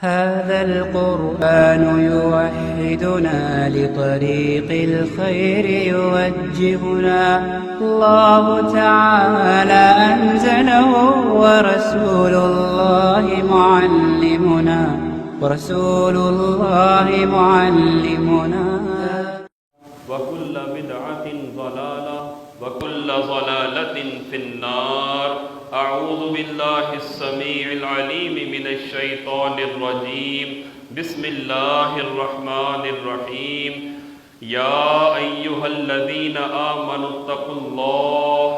هذا القرآن يوحدنا لطريق الخير يوجهنا الله تعالى أنزله ورسول الله معلمنا وكل بدعة ضلالة وكل ضلالة في النار. أعوذ بالله السميع العليم من الشيطان الرجيم. بسم الله الرحمن الرحيم. يا أيها الذين آمنوا اتقوا الله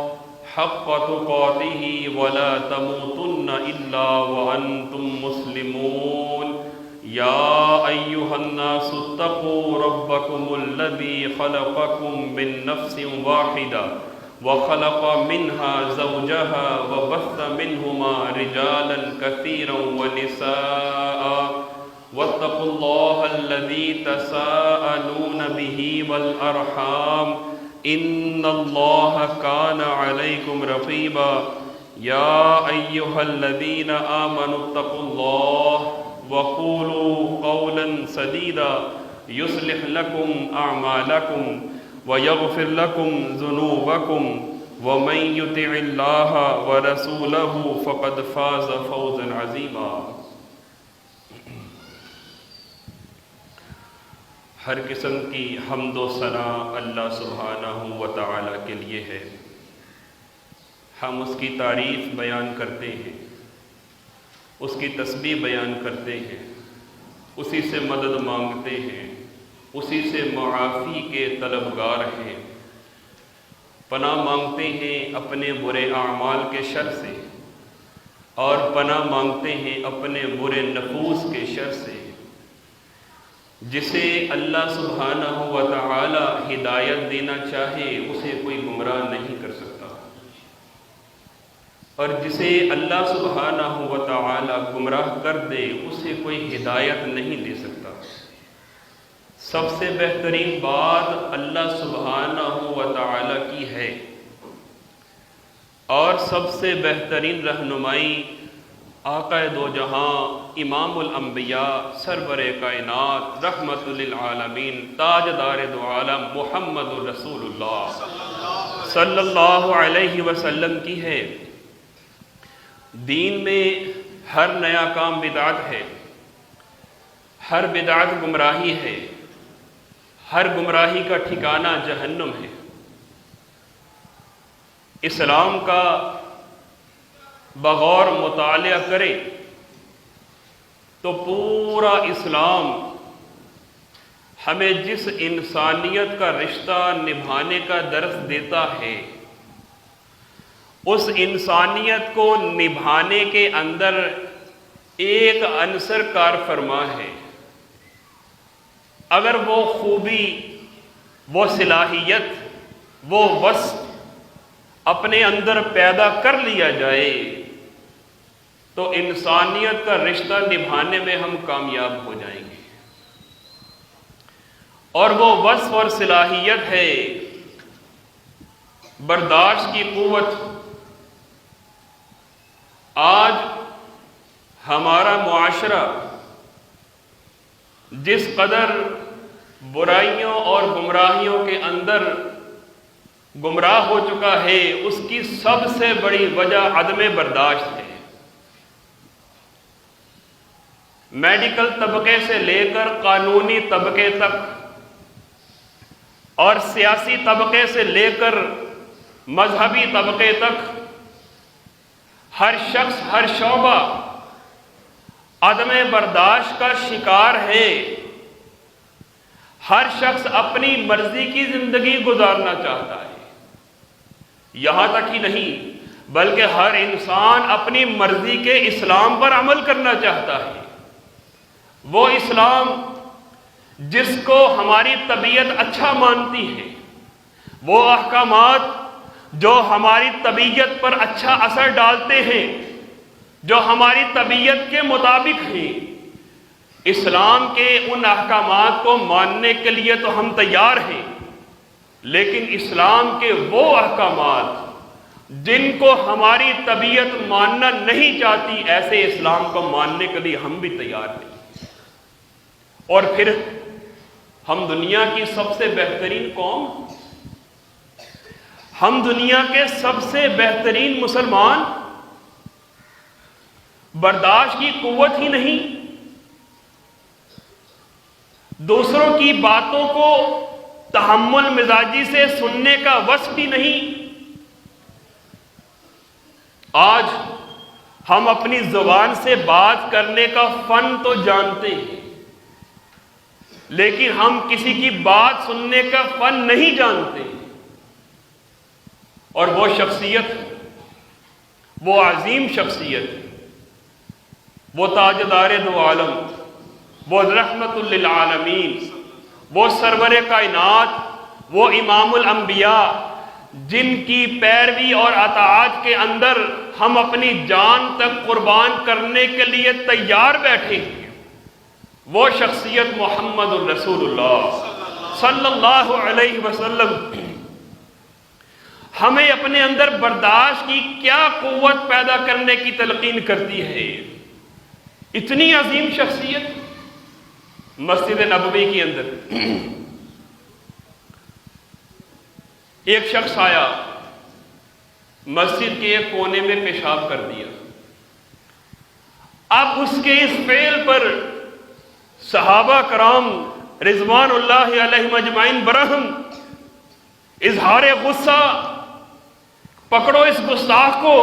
حق تقاته ولا تموتن إلا وأنتم مسلمون. يا أيها الناس اتقوا ربكم الذي خلقكم من نفس واحدة وخلق منها زوجها وبث منهما رجالا كثيرا ونساء واتقوا الله الذي تساءلون به والأرحام إن الله كان عليكم رقيبا. يا أيها الذين آمنوا اتقوا الله وقولوا قولا سديدا يصلح لكم أعمالكم ويغفر لكم ذنوبكم ومن يطع الله ورسوله فقد فاز فوزا عظيما. ہر قسم کی حمد و ثنا اللہ سبحانہ و تعالیٰ کے لیے ہے. ہم اس کی تعریف بیان کرتے ہیں، اس کی تسبیح بیان کرتے ہیں، اسی سے مدد مانگتے ہیں، اسی سے معافی کے طلبگار ہیں. پناہ مانگتے ہیں اپنے برے اعمال کے شر سے، اور پناہ مانگتے ہیں اپنے برے نفوس کے شر سے. جسے اللہ سبحانہ و تعالی ہدایت دینا چاہے اسے کوئی گمراہ نہیں کر سکتا، اور جسے اللہ سبحانہ و تعالی گمراہ کر دے اسے کوئی ہدایت نہیں دے سکتا. سب سے بہترین بات اللہ سبحانہ و تعالی کی ہے، اور سب سے بہترین رہنمائی آقا دو جہاں امام الانبیاء سرور کائنات رحمت للعالمین تاجدار دو عالم محمد رسول اللہ صلی اللہ علیہ وسلم کی ہے. دین میں ہر نیا کام بدعت ہے، ہر بدعت گمراہی ہے، ہر گمراہی کا ٹھکانہ جہنم ہے. اسلام کا بغور مطالعہ کرے تو پورا اسلام ہمیں جس انسانیت کا رشتہ نبھانے کا درس دیتا ہے، اس انسانیت کو نبھانے کے اندر ایک عنصر کار فرما ہے. اگر وہ خوبی، وہ صلاحیت، وہ وصف اپنے اندر پیدا کر لیا جائے تو انسانیت کا رشتہ نبھانے میں ہم کامیاب ہو جائیں گے. اور وہ وصف اور صلاحیت ہے برداشت کی قوت. آج ہمارا معاشرہ جس قدر برائیوں اور گمراہیوں کے اندر گمراہ ہو چکا ہے، اس کی سب سے بڑی وجہ عدم برداشت ہے. میڈیکل طبقے سے لے کر قانونی طبقے تک، اور سیاسی طبقے سے لے کر مذہبی طبقے تک، ہر شخص، ہر شعبہ عدم برداشت کا شکار ہے. ہر شخص اپنی مرضی کی زندگی گزارنا چاہتا ہے. یہاں تک ہی نہیں بلکہ ہر انسان اپنی مرضی کے اسلام پر عمل کرنا چاہتا ہے. وہ اسلام جس کو ہماری طبیعت اچھا مانتی ہے، وہ احکامات جو ہماری طبیعت پر اچھا اثر ڈالتے ہیں، جو ہماری طبیعت کے مطابق ہیں، اسلام کے ان احکامات کو ماننے کے لیے تو ہم تیار ہیں. لیکن اسلام کے وہ احکامات، جن کو ہماری طبیعت ماننا نہیں چاہتی، ایسے اسلام کو ماننے کے لیے ہم بھی تیار نہیں۔ اور پھر ہم دنیا کی سب سے بہترین قوم، ہم دنیا کے سب سے بہترین مسلمان، برداشت کی قوت ہی نہیں، دوسروں کی باتوں کو تحمل مزاجی سے سننے کا وصف بھی نہیں۔ آج ہم اپنی زبان سے بات کرنے کا فن تو جانتے ہیں، لیکن ہم کسی کی بات سننے کا فن نہیں جانتے۔ اور وہ شخصیت، وہ عظیم شخصیت، وہ تاجدار دو عالم، وہ رحمت للعالمین، وہ سرور کائنات، وہ امام الانبیاء، جن کی پیروی اور اطاعت کے اندر ہم اپنی جان تک قربان کرنے کے لیے تیار بیٹھے ہیں، وہ شخصیت محمد الرسول اللہ صلی اللہ علیہ وسلم ہمیں اپنے اندر برداشت کی کیا قوت پیدا کرنے کی تلقین کرتی ہے۔ اتنی عظیم شخصیت مسجد نبوی کے اندر ایک شخص آیا، مسجد کے ایک کونے میں پیشاب کر دیا۔ اب اس کے اس فعل پر صحابہ کرام رضوان اللہ علیہم اجمعین برہم، اظہار غصہ، پکڑو اس گستاخ کو،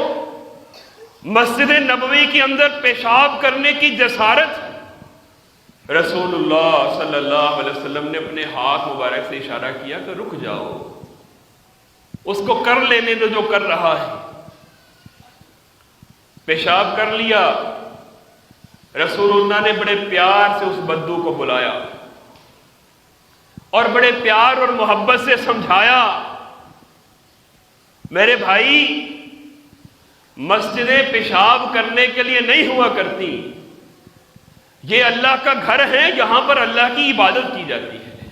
مسجد نبوی کے اندر پیشاب کرنے کی جسارت۔ رسول اللہ صلی اللہ علیہ وسلم نے اپنے ہاتھ مبارک سے اشارہ کیا کہ رک جاؤ، اس کو کر لینے دو جو کر رہا ہے۔ پیشاب کر لیا، رسول اللہ نے بڑے پیار سے اس بدو کو بلایا اور بڑے پیار اور محبت سے سمجھایا، میرے بھائی، مسجدیں پیشاب کرنے کے لیے نہیں ہوا کرتی، یہ اللہ کا گھر ہے، یہاں پر اللہ کی عبادت کی جاتی ہے۔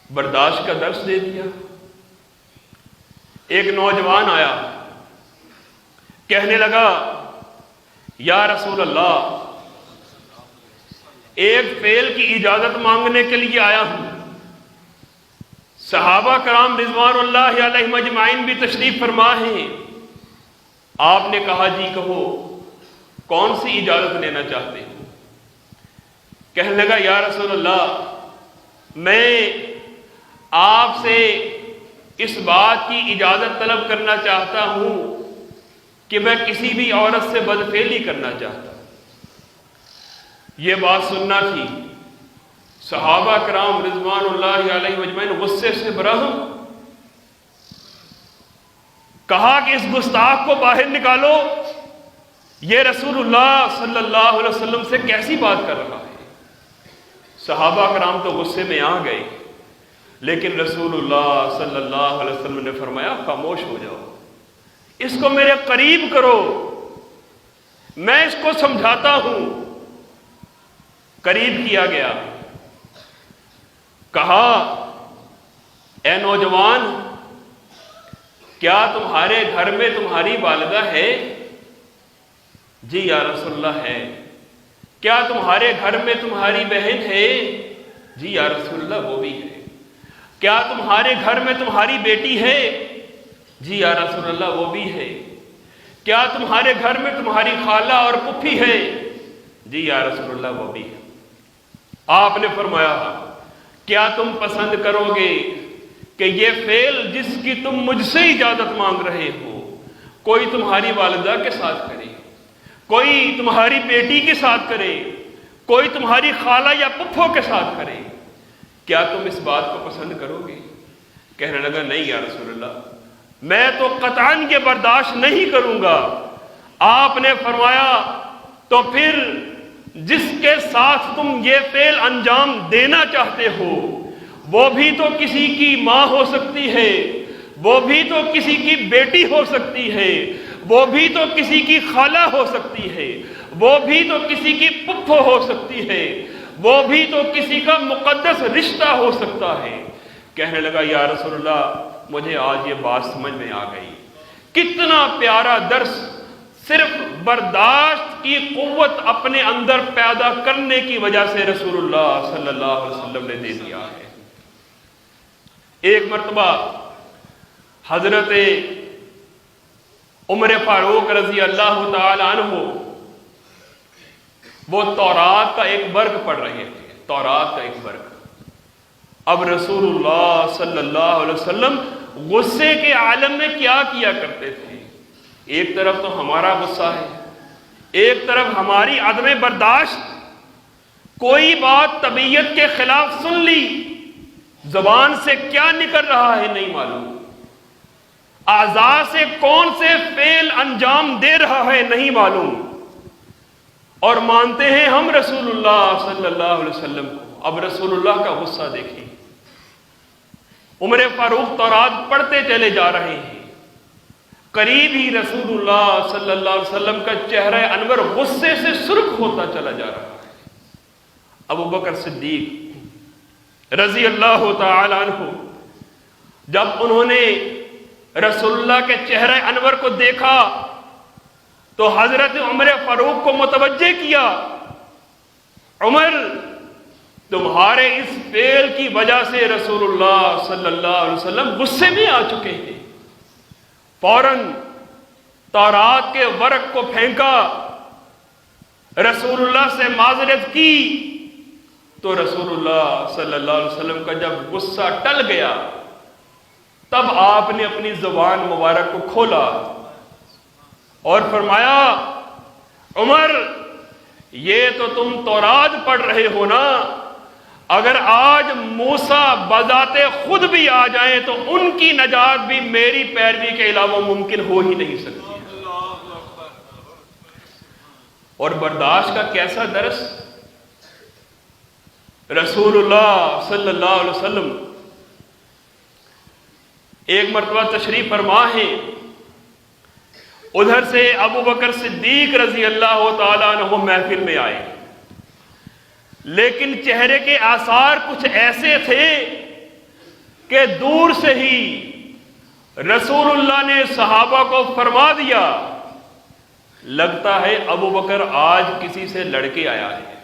برداشت کا درس دے دیا۔ ایک نوجوان آیا، کہنے لگا یا رسول اللہ، ایک فعل کی اجازت مانگنے کے لیے آیا ہوں۔ صحابہ کرام رضوان اللہ علیہم اجمعین بھی تشریف فرما ہیں۔ آپ نے کہا جی کہو، کون سی اجازت لینا چاہتے ہو؟ کہنے لگا یا رسول اللہ، میں آپ سے اس بات کی اجازت طلب کرنا چاہتا ہوں کہ میں کسی بھی عورت سے بدفعلی کرنا چاہتا ہوں۔ یہ بات سننا تھی، صحابہ کرام رضوان اللہ علیہ وسلم غصے سے برہم، کہا کہ اس گستاخ کو باہر نکالو، یہ رسول اللہ صلی اللہ علیہ وسلم سے کیسی بات کر رہا ہے۔ صحابہ کرام تو غصے میں آ گئے، لیکن رسول اللہ صلی اللہ علیہ وسلم نے فرمایا خاموش ہو جاؤ، اس کو میرے قریب کرو، میں اس کو سمجھاتا ہوں۔ قریب کیا گیا، کہا اے نوجوان، کیا تمہارے گھر میں تمہاری والدہ ہے؟ جی یا رسول اللہ ہے۔ کیا تمہارے گھر میں تمہاری بہن ہے؟ جی یا رسول اللہ وہ بھی ہے۔ کیا تمہارے گھر میں تمہاری بیٹی ہے؟ جی یا رسول اللہ وہ بھی ہے۔ کیا تمہارے گھر میں تمہاری خالہ اور پھوپھی ہے؟ جی یا رسول اللہ وہ بھی ہے۔ آپ نے فرمایا کیا تم پسند کرو گے کہ یہ فعل جس کی تم مجھ سے اجازت مانگ رہے ہو کوئی تمہاری والدہ کے ساتھ کرے، کوئی تمہاری بیٹی کے ساتھ کرے، کوئی تمہاری خالہ یا پھپھو کے ساتھ کرے؟ کیا تم اس بات کو پسند کرو گے؟ کہنے لگا نہیں یا رسول اللہ، میں تو قطعاً یہ برداشت نہیں کروں گا۔ آپ نے فرمایا تو پھر جس کے ساتھ تم یہ فعل انجام دینا چاہتے ہو وہ بھی تو کسی کی ماں ہو سکتی ہے، وہ بھی تو کسی کی بیٹی ہو سکتی ہے، وہ بھی تو کسی کی خالہ ہو سکتی ہے، وہ بھی تو کسی کی پھپھو ہو سکتی ہے، وہ بھی تو کسی کا مقدس رشتہ ہو سکتا ہے۔ کہنے لگا یا رسول اللہ، مجھے آج یہ بات سمجھ میں آ گئی کتنا پیارا درس صرف برداشت کی قوت اپنے اندر پیدا کرنے کی وجہ سے رسول اللہ صلی اللہ علیہ وسلم نے دے دیا ہے۔ ایک مرتبہ حضرت عمر فاروق رضی اللہ تعالی عنہ وہ تورات کا ایک ورگ پڑھ رہے تھے، تورات کا ایک ورگ۔ اب رسول اللہ صلی اللہ علیہ وسلم غصے کے عالم میں کیا کیا کرتے تھے؟ ایک طرف تو ہمارا غصہ ہے، ایک طرف ہماری عدم برداشت، کوئی بات طبیعت کے خلاف سن لی، زبان سے کیا نکل رہا ہے نہیں معلوم، اعضاء سے کون سے فعل انجام دے رہا ہے نہیں معلوم، اور مانتے ہیں ہم رسول اللہ صلی اللہ علیہ وسلم کو۔ اب رسول اللہ کا غصہ دیکھیں، عمر فاروق تورات پڑھتے چلے جا رہے ہیں، قریب ہی رسول اللہ صلی اللہ علیہ وسلم کا چہرہ انور غصے سے سرخ ہوتا چلا جا رہا ہے۔ ابو بکر صدیق رضی اللہ تعالی عنہ جب انہوں نے رسول اللہ کے چہرہ انور کو دیکھا تو حضرت عمر فاروق کو متوجہ کیا، عمر تمہارے اس فعل کی وجہ سے رسول اللہ صلی اللہ علیہ وسلم غصے میں آ چکے ہیں۔ فوراً تورات کے ورق کو پھینکا، رسول اللہ سے معذرت کی، تو رسول اللہ صلی اللہ علیہ وسلم کا جب غصہ ٹل گیا تب آپ نے اپنی زبان مبارک کو کھولا اور فرمایا، عمر یہ تو تم تورات پڑھ رہے ہو نا، اگر آج موسیٰ بذات خود بھی آ جائیں تو ان کی نجات بھی میری پیروی کے علاوہ ممکن ہو ہی نہیں سکتی۔ اور برداشت کا کیسا درس! رسول اللہ صلی اللہ علیہ وسلم ایک مرتبہ تشریف فرما ہے، ادھر سے ابو بکر صدیق رضی اللہ تعالیٰ عنہ محفل میں آئے، لیکن چہرے کے آثار کچھ ایسے تھے کہ دور سے ہی رسول اللہ نے صحابہ کو فرما دیا، لگتا ہے ابو بکر آج کسی سے لڑ کے آیا ہے،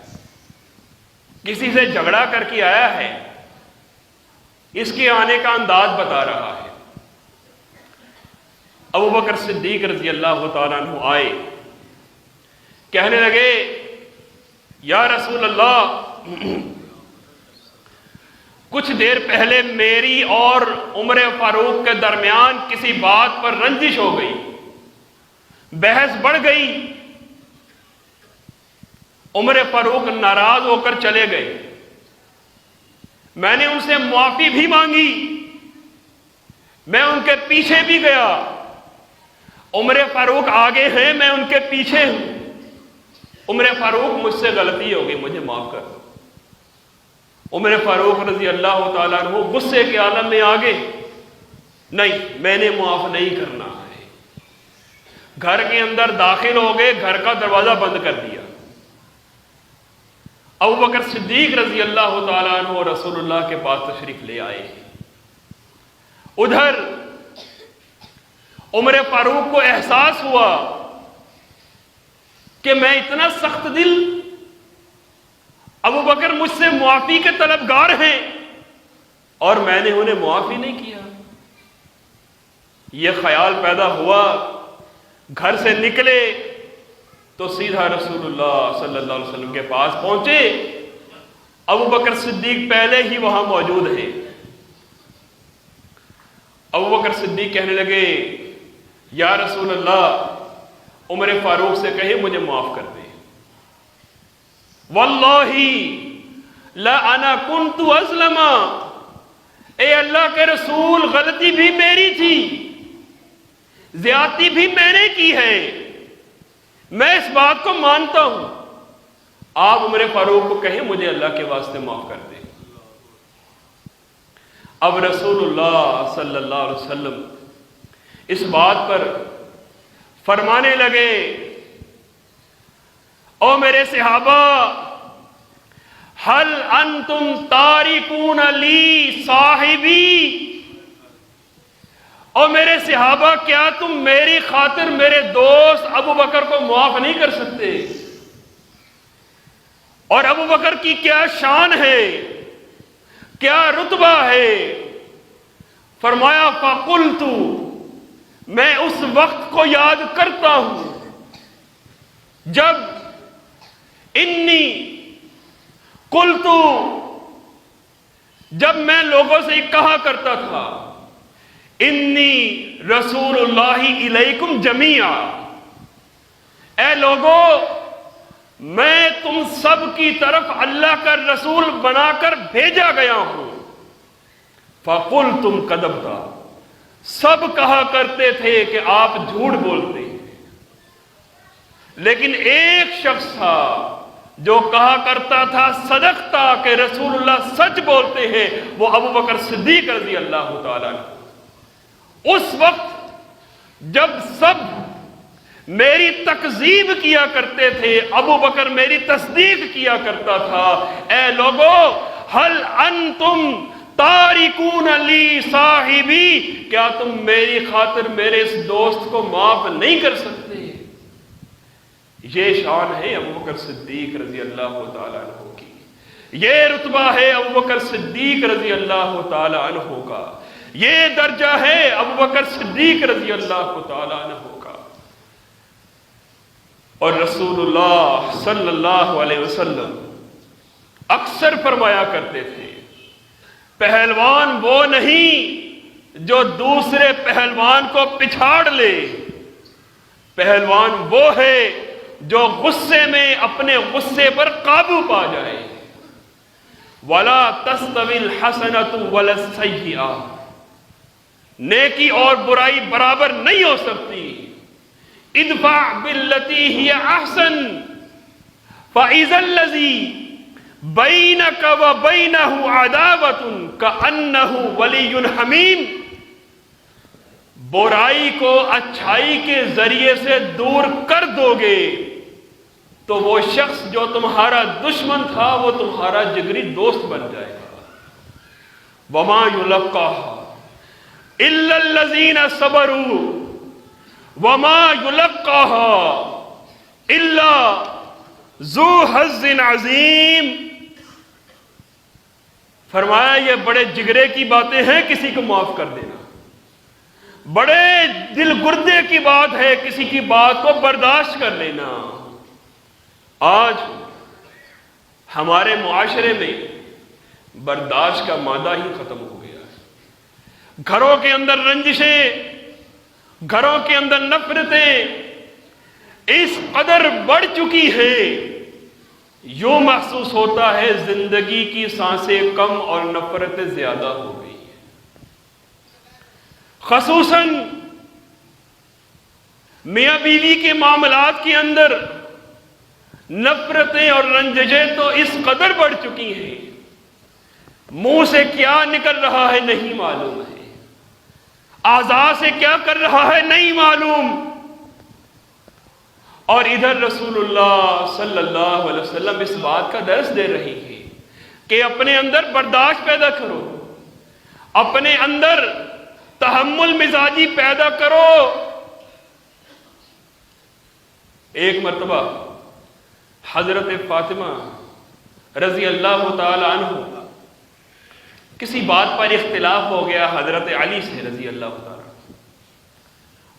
کسی سے جھگڑا کر کے آیا ہے، اس کے آنے کا انداز بتا رہا ہے۔ ابو بکر صدیق رضی اللہ تعالیٰ عنہ آئے، کہنے لگے، یا رسول اللہ کچھ دیر پہلے میری اور عمر فاروق کے درمیان کسی بات پر رنجش ہو گئی، بحث بڑھ گئی، عمر فاروق ناراض ہو کر چلے گئے، میں نے ان سے معافی بھی مانگی، میں ان کے پیچھے بھی گیا، عمر فاروق آگے ہیں، میں ان کے پیچھے ہوں، عمر فاروق مجھ سے غلطی ہو گئی، مجھے معاف کر دو۔ عمر فاروق رضی اللہ تعالیٰ عنہ غصے کے عالم میں آگے، نہیں میں نے معاف نہیں کرنا ہے، گھر کے اندر داخل ہو گئے، گھر کا دروازہ بند کر دیا۔ ابو بکر صدیق رضی اللہ تعالیٰ عنہ رسول اللہ کے پاس تشریف لے آئے، ادھر عمر فاروق کو احساس ہوا کہ میں اتنا سخت دل، ابو بکر مجھ سے معافی کے طلبگار ہیں اور میں نے انہیں معافی نہیں کیا۔ یہ خیال پیدا ہوا، گھر سے نکلے تو سیدھا رسول اللہ صلی اللہ علیہ وسلم کے پاس پہنچے، ابو بکر صدیق پہلے ہی وہاں موجود ہیں۔ ابو بکر صدیق کہنے لگے، یا رسول اللہ عمر فاروق سے کہے مجھے معاف کر دے، واللہ لا انا کنت ازلم، اے اللہ کے رسول غلطی بھی میری تھی، زیادتی بھی میں نے کی ہے، میں اس بات کو مانتا ہوں، آپ عمر فاروق کو کہیں مجھے اللہ کے واسطے معاف کر دیں۔ اب رسول اللہ صلی اللہ علیہ وسلم اس بات پر فرمانے لگے، او میرے صحابہ، حل انتم تارکون لی صاحبی، اور میرے صحابہ کیا تم میری خاطر میرے دوست ابو بکر کو معاف نہیں کر سکتے؟ اور ابو بکر کی کیا شان ہے، کیا رتبہ ہے؟ فرمایا فَقُلْتُ، میں اس وقت کو یاد کرتا ہوں جب انی قلت، جب میں لوگوں سے کہا کرتا تھا انی رسول اللہ الیکم جمیعا، اے لوگو میں تم سب کی طرف اللہ کا رسول بنا کر بھیجا گیا ہوں۔ فَقُلْتُمْ كَذَبْتَ، سب کہا کرتے تھے کہ آپ جھوٹ بولتے ہیں، لیکن ایک شخص تھا جو کہا کرتا تھا صدقتا، کہ رسول اللہ سچ بولتے ہیں، وہ ابو بکر صدیق رضی اللہ تعالیٰ عنہ۔ اس وقت جب سب میری تکذیب کیا کرتے تھے، ابو بکر میری تصدیق کیا کرتا تھا، اے لوگو ہل انتم تارکون لی صاحبی، کیا تم میری خاطر میرے اس دوست کو معاف نہیں کر سکتے؟ یہ شان ہے ابو بکر صدیق رضی اللہ تعالیٰ عنہ کی، یہ رتبہ ہے ابو بکر صدیق رضی اللہ تعالیٰ عنہ کا، یہ درجہ ہے ابو بکر صدیق رضی اللہ تعالیٰ عنہ کا۔ اور رسول اللہ صلی اللہ علیہ وسلم اکثر فرمایا کرتے تھے پہلوان وہ نہیں جو دوسرے پہلوان کو پچھاڑ لے، پہلوان وہ ہے جو غصے میں اپنے غصے پر قابو پا جائے۔ وَلَا تَسْتَوِي الْحَسَنَةُ وَلَا السَّيِّئَةُ، نیکی اور برائی برابر نہیں ہو سکتی۔ ادفع باللتی ہی احسن فَإِذَا الَّذِي بَيْنَكَ وَبَيْنَهُ عَدَاوَةٌ كَأَنَّهُ وَلِيٌّ حَمِيمٌ، برائی کو اچھائی کے ذریعے سے دور کر دو گے تو وہ شخص جو تمہارا دشمن تھا وہ تمہارا جگری دوست بن جائے گا۔ وَمَا يُلَقَّاهَا إِلَّا الَّذِينَ صَبَرُوا وَمَا يُلَقَّاهَا إِلَّا ذُو حَظٍّ عَظِيمٍ۔ فرمایا یہ بڑے جگرے کی باتیں ہیں کسی کو معاف کر دینا، بڑے دل گردے کی بات ہے کسی کی بات کو برداشت کر لینا۔ آج ہمارے معاشرے میں برداشت کا مادہ ہی ختم ہو گیا ہے۔ گھروں کے اندر رنجشیں، گھروں کے اندر نفرتیں اس قدر بڑھ چکی ہیں، یوں محسوس ہوتا ہے زندگی کی سانسیں کم اور نفرتیں زیادہ ہو گئی ہیں۔ خصوصاً میاں بیوی کے معاملات کے اندر نفرتیں اور رنجشیں تو اس قدر بڑھ چکی ہیں، منہ سے کیا نکل رہا ہے نہیں معلوم ہے، اعضاء سے کیا کر رہا ہے نہیں معلوم، اور ادھر رسول اللہ صلی اللہ علیہ وسلم اس بات کا درس دے رہی ہے کہ اپنے اندر برداشت پیدا کرو، اپنے اندر تحمل مزاجی پیدا کرو۔ ایک مرتبہ حضرت فاطمہ رضی اللہ تعالی عنہ کسی بات پر اختلاف ہو گیا حضرت علی سے رضی اللہ تعالی،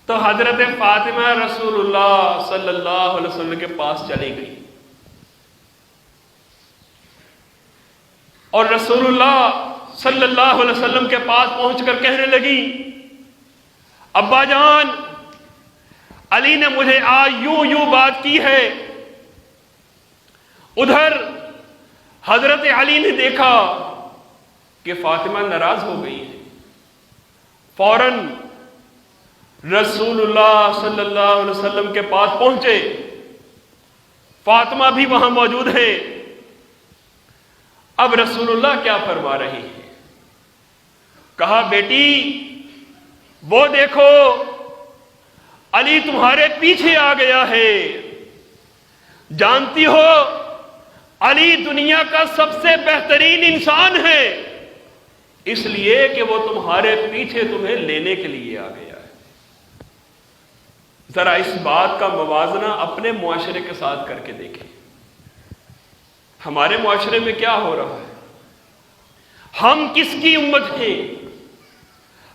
تو حضرت فاطمہ رسول اللہ صلی اللہ علیہ وسلم کے پاس چلی گئی اور رسول اللہ صلی اللہ علیہ وسلم کے پاس پہنچ کر کہنے لگی، ابا جان علی نے مجھے آج یوں بات کی ہے۔ ادھر حضرت علی نے دیکھا کہ فاطمہ ناراض ہو گئی ہے، فوراً رسول اللہ صلی اللہ علیہ وسلم کے پاس پہنچے، فاطمہ بھی وہاں موجود ہے۔ اب رسول اللہ کیا فرما رہی ہے؟ کہا بیٹی وہ دیکھو علی تمہارے پیچھے آ گیا ہے، جانتی ہو علی دنیا کا سب سے بہترین انسان ہے، اس لیے کہ وہ تمہارے پیچھے تمہیں لینے کے لیے آ گیا ہے۔ ذرا اس بات کا موازنہ اپنے معاشرے کے ساتھ کر کے دیکھیں۔ ہمارے معاشرے میں کیا ہو رہا ہے؟ ہم کس کی امت ہیں؟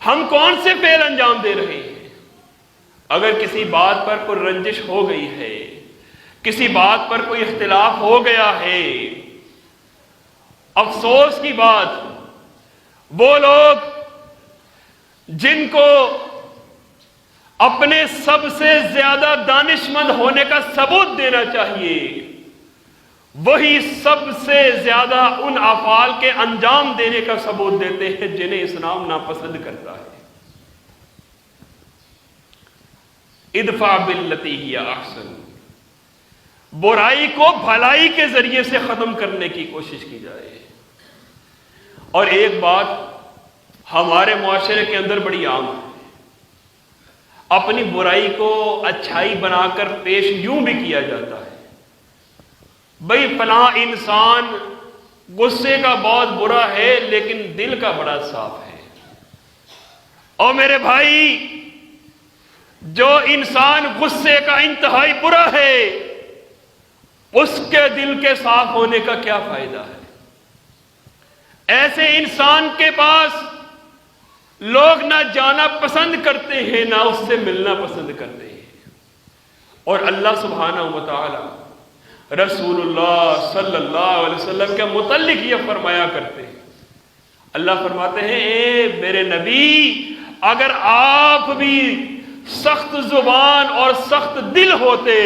ہم کون سے فعل انجام دے رہے ہیں؟ اگر کسی بات پر کوئی رنجش ہو گئی ہے، کسی بات پر کوئی اختلاف ہو گیا ہے، افسوس کی بات وہ لوگ جن کو اپنے سب سے زیادہ دانشمند ہونے کا ثبوت دینا چاہیے، وہی سب سے زیادہ ان افعال کے انجام دینے کا ثبوت دیتے ہیں جنہیں اسلام ناپسند کرتا ہے۔ ادفع باللتی ہی احسن، برائی کو بھلائی کے ذریعے سے ختم کرنے کی کوشش کی جائے۔ اور ایک بات ہمارے معاشرے کے اندر بڑی عام ہے، اپنی برائی کو اچھائی بنا کر پیش یوں بھی کیا جاتا ہے، بھئی فلاں انسان غصے کا بہت برا ہے لیکن دل کا بڑا صاف ہے۔ اور میرے بھائی، جو انسان غصے کا انتہائی برا ہے، اس کے دل کے صاف ہونے کا کیا فائدہ ہے؟ ایسے انسان کے پاس لوگ نہ جانا پسند کرتے ہیں، نہ اس سے ملنا پسند کرتے ہیں۔ اور اللہ سبحانہ و تعالی رسول اللہ صلی اللہ علیہ وسلم کے متعلق یہ فرمایا کرتے ہیں۔ اللہ فرماتے ہیں، اے میرے نبی، اگر آپ بھی سخت زبان اور سخت دل ہوتے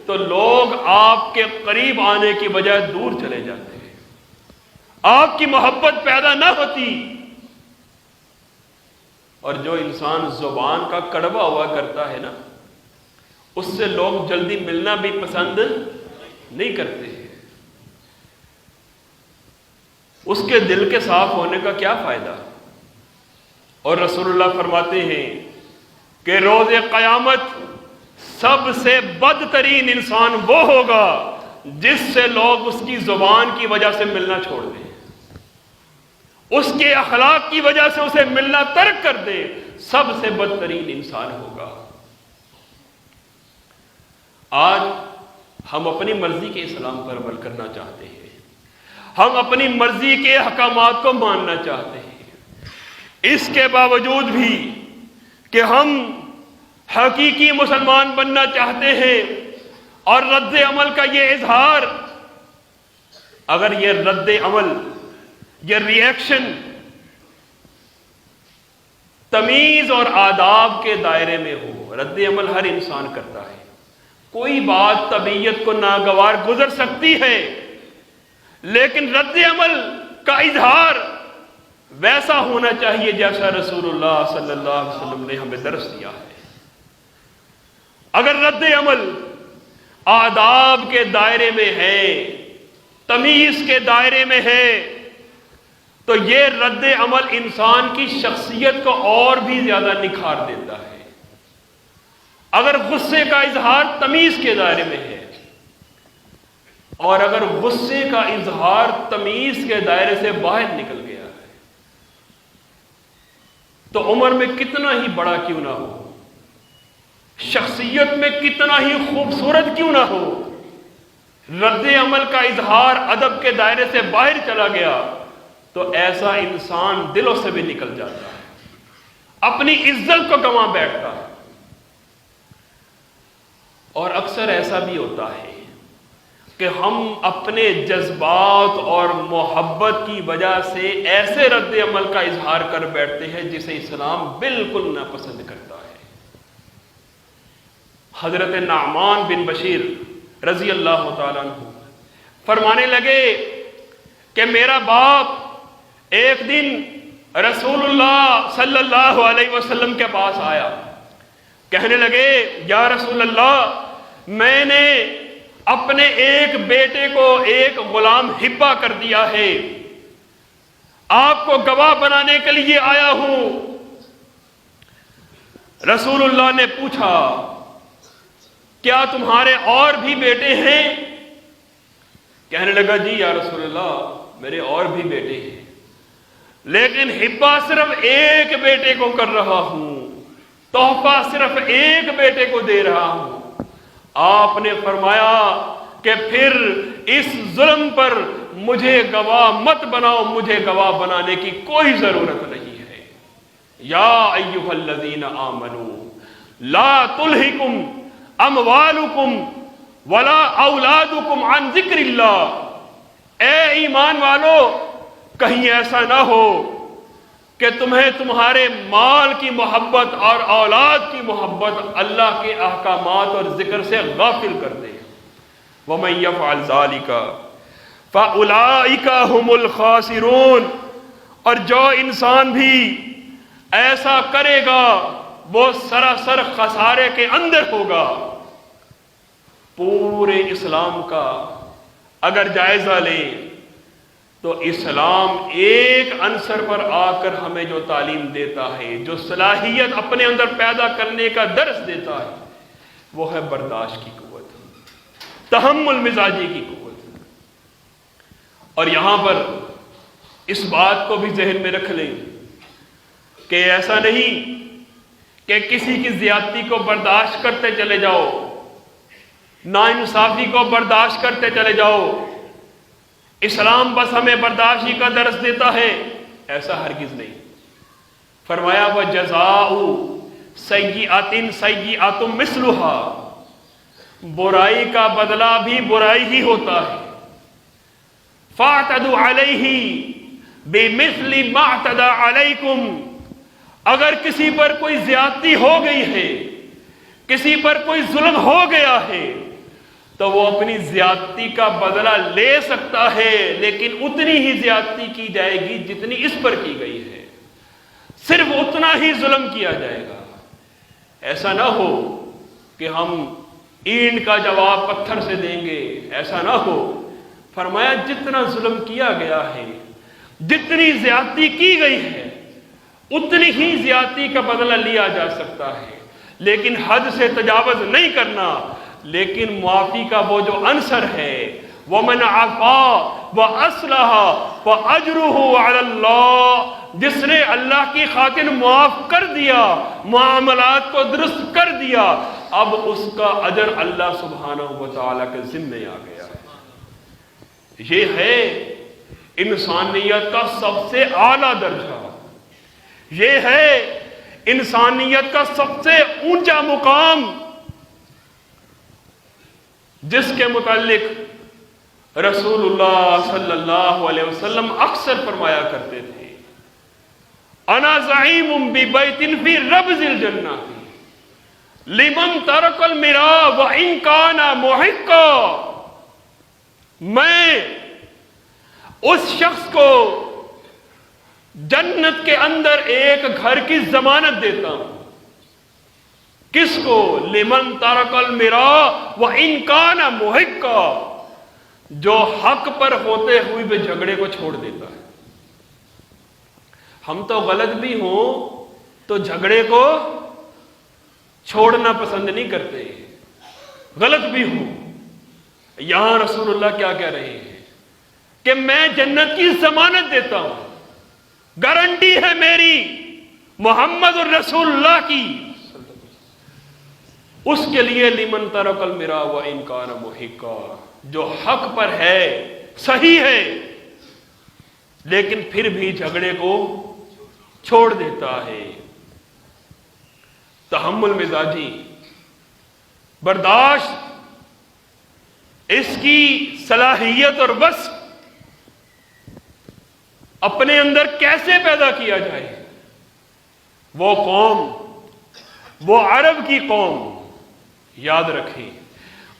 تو لوگ آپ کے قریب آنے کی بجائے دور چلے جاتے، آپ کی محبت پیدا نہ ہوتی۔ اور جو انسان زبان کا کڑوا ہوا کرتا ہے نا، اس سے لوگ جلدی ملنا بھی پسند نہیں کرتے ہیں۔ اس کے دل کے صاف ہونے کا کیا فائدہ؟ اور رسول اللہ فرماتے ہیں کہ روز قیامت سب سے بدترین انسان وہ ہوگا جس سے لوگ اس کی زبان کی وجہ سے ملنا چھوڑ دیں، اس کے اخلاق کی وجہ سے اسے ملنا ترک کر دے، سب سے بدترین انسان ہوگا۔ آج ہم اپنی مرضی کے اسلام پر عمل کرنا چاہتے ہیں، ہم اپنی مرضی کے احکامات کو ماننا چاہتے ہیں، اس کے باوجود بھی کہ ہم حقیقی مسلمان بننا چاہتے ہیں، اور رد عمل کا یہ اظہار، اگر یہ رد عمل، یہ ری ایکشن تمیز اور آداب کے دائرے میں ہو، رد عمل ہر انسان کرتا ہے، کوئی بات طبیعت کو ناگوار گزر سکتی ہے، لیکن رد عمل کا اظہار ویسا ہونا چاہیے جیسا رسول اللہ صلی اللہ علیہ وسلم نے ہمیں درس دیا ہے۔ اگر رد عمل آداب کے دائرے میں ہے، تمیز کے دائرے میں ہے، تو یہ رد عمل انسان کی شخصیت کو اور بھی زیادہ نکھار دیتا ہے۔ اگر غصے کا اظہار تمیز کے دائرے میں ہے، اور اگر غصے کا اظہار تمیز کے دائرے سے باہر نکل گیا ہے، تو عمر میں کتنا ہی بڑا کیوں نہ ہو، شخصیت میں کتنا ہی خوبصورت کیوں نہ ہو، رد عمل کا اظہار ادب کے دائرے سے باہر چلا گیا تو ایسا انسان دلوں سے بھی نکل جاتا ہے، اپنی عزت کو گنوا بیٹھتا ہے۔ اور اکثر ایسا بھی ہوتا ہے کہ ہم اپنے جذبات اور محبت کی وجہ سے ایسے رد عمل کا اظہار کر بیٹھتے ہیں جسے اسلام بالکل ناپسند کرتا ہے۔ حضرت نعمان بن بشیر رضی اللہ تعالیٰ عنہ فرمانے لگے کہ میرا باپ ایک دن رسول اللہ صلی اللہ علیہ وسلم کے پاس آیا، کہنے لگے، یا رسول اللہ، میں نے اپنے ایک بیٹے کو ایک غلام ہبہ کر دیا ہے، آپ کو گواہ بنانے کے لیے آیا ہوں۔ رسول اللہ نے پوچھا، کیا تمہارے اور بھی بیٹے ہیں؟ کہنے لگا، جی یا رسول اللہ، میرے اور بھی بیٹے ہیں۔ لیکن ہبہ صرف ایک بیٹے کو کر رہا ہوں، تحفہ صرف ایک بیٹے کو دے رہا ہوں۔ آپ نے فرمایا کہ پھر اس ظلم پر مجھے گواہ مت بناؤ، مجھے گواہ بنانے کی کوئی ضرورت نہیں ہے۔ یا ایھا الذین آمنوا لا تلہکم اموالکم ولا اولادکم عن ذکر اللہ، اے ایمان والو کہیں ایسا نہ ہو کہ تمہیں تمہارے مال کی محبت اور اولاد کی محبت اللہ کے احکامات اور ذکر سے غافل کر دے۔ وَمَن يَفْعَلْ ذَلِكَ فَأُولَئِكَ هُمُ الْخَاسِرُونَ، اور جو انسان بھی ایسا کرے گا وہ سراسر خسارے کے اندر ہوگا۔ پورے اسلام کا اگر جائزہ لیں تو اسلام ایک عنصر پر آ کر ہمیں جو تعلیم دیتا ہے، جو صلاحیت اپنے اندر پیدا کرنے کا درس دیتا ہے، وہ ہے برداشت کی قوت، تحمل مزاجی کی قوت۔ اور یہاں پر اس بات کو بھی ذہن میں رکھ لیں کہ ایسا نہیں کہ کسی کی زیادتی کو برداشت کرتے چلے جاؤ، ناانصافی کو برداشت کرتے چلے جاؤ، اسلام بس ہمیں برداشتی کا درس دیتا ہے، ایسا ہرگز نہیں۔ فرمایا وَجَزَاءُ سَیِّئَةٍ سَیِّئَةٌ مِثْلُهَا، برائی کا بدلہ بھی برائی ہی ہوتا ہے۔ فَاعْتَدُوا عَلَيْهِ بِمِثْلِ مَا اعْتَدَى عَلَيْكُمْ، اگر کسی پر کوئی زیادتی ہو گئی ہے، کسی پر کوئی ظلم ہو گیا ہے، تو وہ اپنی زیادتی کا بدلہ لے سکتا ہے، لیکن اتنی ہی زیادتی کی جائے گی جتنی اس پر کی گئی ہے، صرف اتنا ہی ظلم کیا جائے گا۔ ایسا نہ ہو کہ ہم اینٹ کا جواب پتھر سے دیں گے، ایسا نہ ہو۔ فرمایا جتنا ظلم کیا گیا ہے، جتنی زیادتی کی گئی ہے، اتنی ہی زیادتی کا بدلہ لیا جا سکتا ہے، لیکن حد سے تجاوز نہیں کرنا۔ لیکن معافی کا وہ جو عنصر ہے، وَمَنْ عَفَا وَأَصْلَحَ فَأَجْرُهُ عَلَى اللَّهِ، جس نے اللہ کی خاطر معاف کر دیا، معاملات کو درست کر دیا، اب اس کا اجر اللہ سبحانہ وتعالی کے ذمے آ گیا ہے۔ یہ ہے انسانیت کا سب سے اعلیٰ درجہ، یہ ہے انسانیت کا سب سے اونچا مقام، جس کے متعلق رسول اللہ صلی اللہ علیہ وسلم اکثر فرمایا کرتے تھے، انا زعیم ببیت فی ربض الجنہ لمن ترک المراء وان کان محقا، میں اس شخص کو جنت کے اندر ایک گھر کی ضمانت دیتا ہوں۔ کس کو؟ لمن ترک المراء وان کان محقا، جو حق پر ہوتے ہوئے بھی جھگڑے کو چھوڑ دیتا ہے۔ ہم تو غلط بھی ہوں تو جھگڑے کو چھوڑنا پسند نہیں کرتے، غلط بھی ہوں۔ یہاں رسول اللہ کیا کہہ رہے ہیں کہ میں جنت کی ضمانت دیتا ہوں، گارنٹی ہے میری محمد الرسول اللہ کی، اس کے لیے لمن ترک المراء وان کان محقا، جو حق پر ہے، صحیح ہے، لیکن پھر بھی جھگڑے کو چھوڑ دیتا ہے۔ تحمل مزاجی، برداشت، اس کی صلاحیت اور بس اپنے اندر کیسے پیدا کیا جائے؟ وہ قوم، وہ عرب کی قوم، یاد رکھیں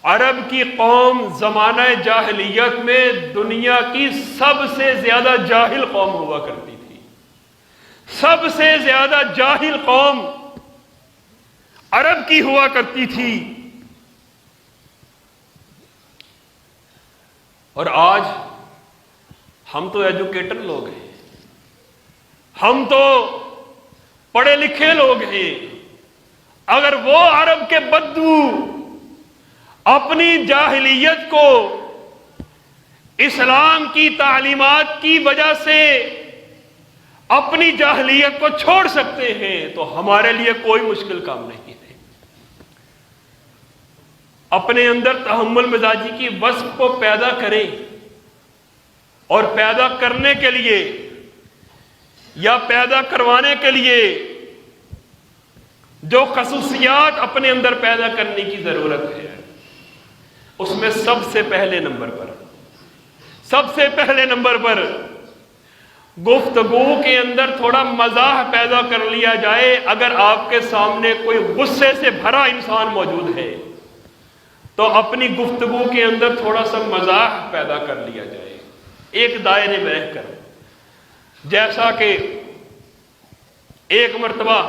عرب کی قوم زمانہ جاہلیت میں دنیا کی سب سے زیادہ جاہل قوم ہوا کرتی تھی، سب سے زیادہ جاہل قوم عرب کی ہوا کرتی تھی۔ اور آج ہم تو ایجوکیٹڈ لوگ ہیں، ہم تو پڑھے لکھے لوگ ہیں، اگر وہ عرب کے بدو اپنی جاہلیت کو اسلام کی تعلیمات کی وجہ سے اپنی جاہلیت کو چھوڑ سکتے ہیں تو ہمارے لیے کوئی مشکل کام نہیں ہے۔ اپنے اندر تحمل مزاجی کی وصف کو پیدا کریں، اور پیدا کرنے کے لیے یا پیدا کروانے کے لیے جو خصوصیات اپنے اندر پیدا کرنے کی ضرورت ہے، اس میں سب سے پہلے نمبر پر گفتگو کے اندر تھوڑا مزاح پیدا کر لیا جائے۔ اگر آپ کے سامنے کوئی غصے سے بھرا انسان موجود ہے تو اپنی گفتگو کے اندر تھوڑا سا مزاح پیدا کر لیا جائے، ایک دائرے میں رہ کر۔ جیسا کہ ایک مرتبہ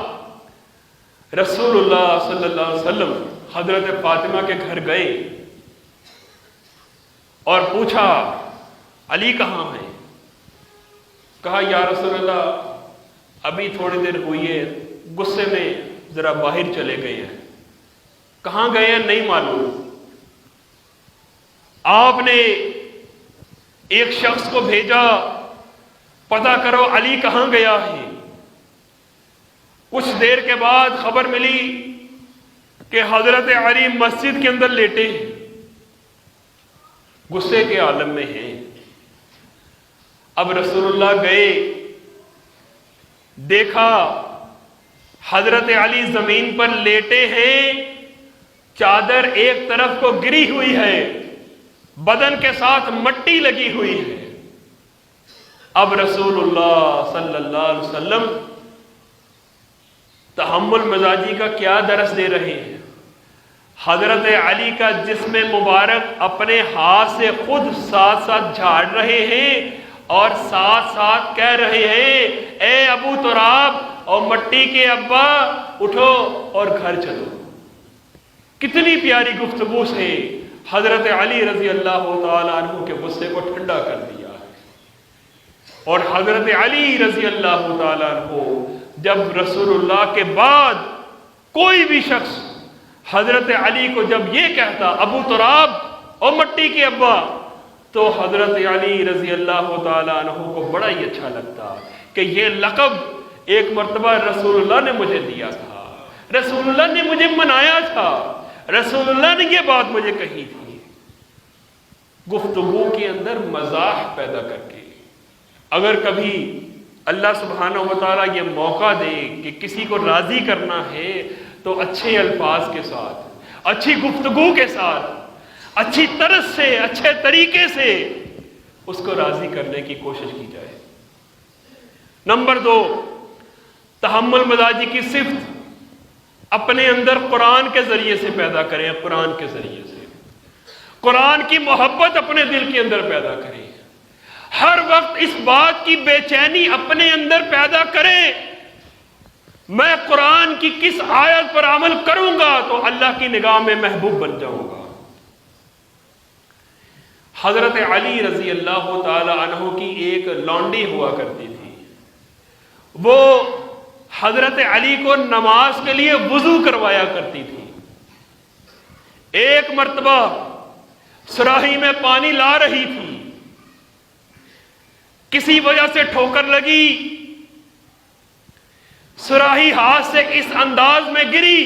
رسول اللہ صلی اللہ علیہ وسلم حضرت فاطمہ کے گھر گئے اور پوچھا علی کہاں ہیں؟ کہا یا رسول اللہ ابھی تھوڑی دیر ہوئی ہے، غصے میں ذرا باہر چلے گئے ہیں۔ کہاں گئے ہیں نہیں معلوم۔ آپ نے ایک شخص کو بھیجا، پتہ کرو علی کہاں گیا ہے۔ کچھ دیر کے بعد خبر ملی کہ حضرت علی مسجد کے اندر لیٹے ہیں، غصے کے عالم میں ہیں۔ اب رسول اللہ گئے، دیکھا حضرت علی زمین پر لیٹے ہیں، چادر ایک طرف کو گری ہوئی ہے، بدن کے ساتھ مٹی لگی ہوئی ہے۔ اب رسول اللہ صلی اللہ علیہ وسلم تحمل مزاجی کا کیا درس دے رہے ہیں؟ حضرت علی کا جسم مبارک اپنے ہاتھ سے خود ساتھ ساتھ جھاڑ رہے ہیں اور ساتھ ساتھ کہہ رہے ہیں اے ابو تراب اور مٹی کے ابا اٹھو اور گھر چلو۔ کتنی پیاری گفتگو سے حضرت علی رضی اللہ تعالیٰ عنہ کے غصے کو ٹھنڈا کر دیا۔ اور حضرت علی رضی اللہ تعالیٰ عنہ جب رسول اللہ کے بعد کوئی بھی شخص حضرت علی کو جب یہ کہتا ابو تراب اور مٹی کے ابا، تو حضرت علی رضی اللہ تعالیٰ عنہ کو بڑا ہی اچھا لگتا کہ یہ لقب ایک مرتبہ رسول اللہ نے مجھے دیا تھا، رسول اللہ نے مجھے منایا تھا، رسول اللہ نے یہ بات مجھے کہی تھی۔ گفتگو کے اندر مزاح پیدا کر کے اگر کبھی اللہ سبحانہ و تعالیٰ یہ موقع دے کہ کسی کو راضی کرنا ہے تو اچھے الفاظ کے ساتھ، اچھی گفتگو کے ساتھ، اچھی طرز سے، اچھے طریقے سے اس کو راضی کرنے کی کوشش کی جائے۔ نمبر 2، تحمل مزاجی کی صفت اپنے اندر قرآن کے ذریعے سے پیدا کریں، قرآن کے ذریعے سے قرآن کی محبت اپنے دل کے اندر پیدا کریں۔ ہر وقت اس بات کی بے چینی اپنے اندر پیدا کریں میں قرآن کی کس آیت پر عمل کروں گا تو اللہ کی نگاہ میں محبوب بن جاؤں گا۔ حضرت علی رضی اللہ تعالی عنہ کی ایک لونڈی ہوا کرتی تھی، وہ حضرت علی کو نماز کے لیے وضو کروایا کرتی تھی۔ ایک مرتبہ صراحی میں پانی لا رہی تھی، کسی وجہ سے ٹھوکر لگی، صراحی ہاتھ سے اس انداز میں گری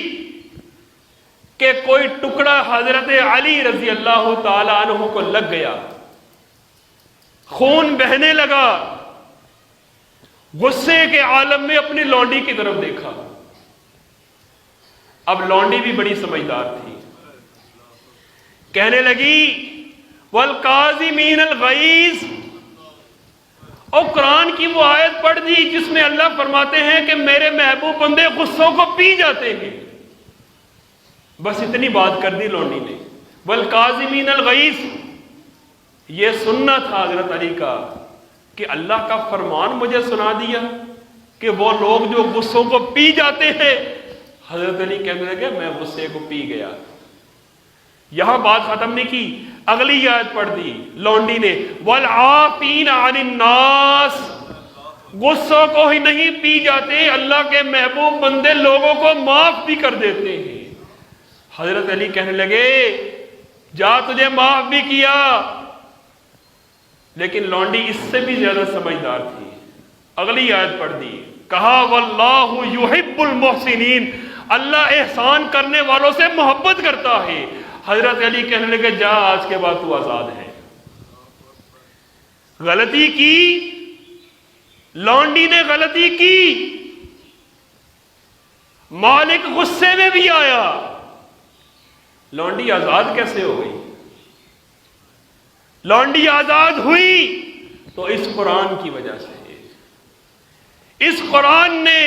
کہ کوئی ٹکڑا حضرت علی رضی اللہ تعالی عنہ کو لگ گیا، خون بہنے لگا۔ غصے کے عالم میں اپنی لونڈی کی طرف دیکھا۔ اب لونڈی بھی بڑی سمجھدار تھی، کہنے لگی والقاظمین الغیظ، اور قرآن کی وہ آیت پڑھ دی جس میں اللہ فرماتے ہیں کہ میرے محبوب بندے غصوں کو پی جاتے ہیں۔ بس اتنی بات کر دی لونڈی نے، والقاظمین الغیظ۔ یہ سننا تھا حضرت علی کا کہ اللہ کا فرمان مجھے سنا دیا کہ وہ لوگ جو غصوں کو پی جاتے ہیں۔ حضرت علی کہنے لگے میں غصے کو پی گیا۔ یہاں بات ختم نہیں کی، اگلی آیت پڑھ دی لونڈی نے، والعافین عن الناس، غصوں کو ہی نہیں پی جاتے، اللہ کے محبوب بندے لوگوں کو معاف بھی کر دیتے ہیں۔ حضرت علی کہنے لگے جا تجھے معاف بھی کیا، لیکن لونڈی اس سے بھی زیادہ سمجھدار تھی۔ اگلی آیت پڑھ دی، کہا واللہ یحب المحسنین، اللہ احسان کرنے والوں سے محبت کرتا ہے۔ حضرت علی کہنے لگے جا آج کے بعد تو آزاد ہے۔ غلطی کی، لونڈی نے غلطی کی، مالک غصے میں بھی آیا، لونڈی آزاد کیسے ہو گئی؟ لونڈی آزاد ہوئی تو اس قرآن کی وجہ سے۔ اس قرآن نے